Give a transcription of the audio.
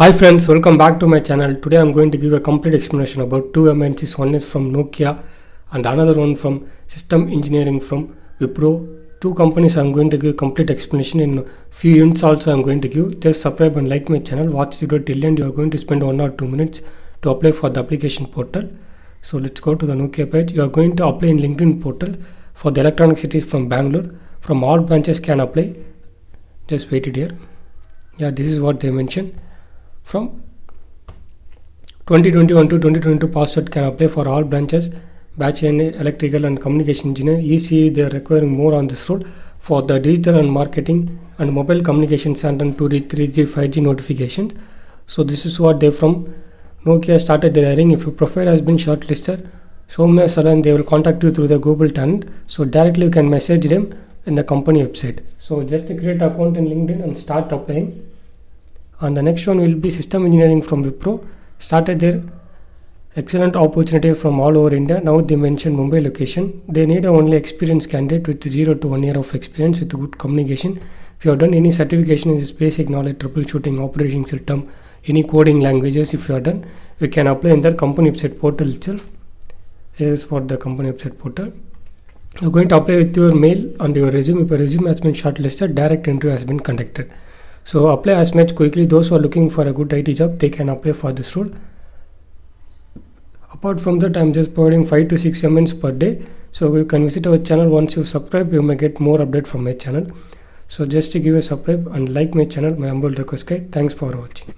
Hi friends, welcome back to my channel. Today I'm going to give a complete explanation about two MNCs. One is from Nokia and another one from System Engineering from Wipro. Two companies I'm going to give complete explanation. In few units also I'm going to give. Just subscribe and like my channel. Watch the video till end. You are going to spend 1 or 2 minutes to apply for the application portal. So let's go to the Nokia page. You are going to apply in LinkedIn portal for the electronic cities from Bangalore. From all branches can apply. Just wait it here. Yeah, this is what they mentioned. From 2021 to 2022 password can apply for all branches, batch in electrical and communication engineer. ECE they are requiring more on this role for the digital and marketing and mobile communications and 2G, 3G, 5G notifications. So this is what they from Nokia started their hiring. If your profile has been shortlisted, Soumya Salan they will contact you through the Google Talent. So directly you can message them in the company website. So just create an account in LinkedIn and start applying. And the next one will be System Engineering from Wipro. Started their excellent opportunity from all over India. Now they mention Mumbai location. They need a only experienced candidate with 0 to 1 year of experience with good communication. If you have done any certification in this basic knowledge, troubleshooting, operating system, any coding languages, if you have done, you can apply in their company website portal itself. Here is for the company website portal. You're going to apply with your mail and your resume. If your resume has been shortlisted, direct interview has been conducted. So apply as much quickly. Those who are looking for a good IT job, they can apply for this role. Apart from that, I'm just providing 5 to 6 MNs per day. So you can visit our channel. Once you subscribe, you may get more update from my channel. So just to give a subscribe and like my channel, my humble request, guys. Thanks for watching.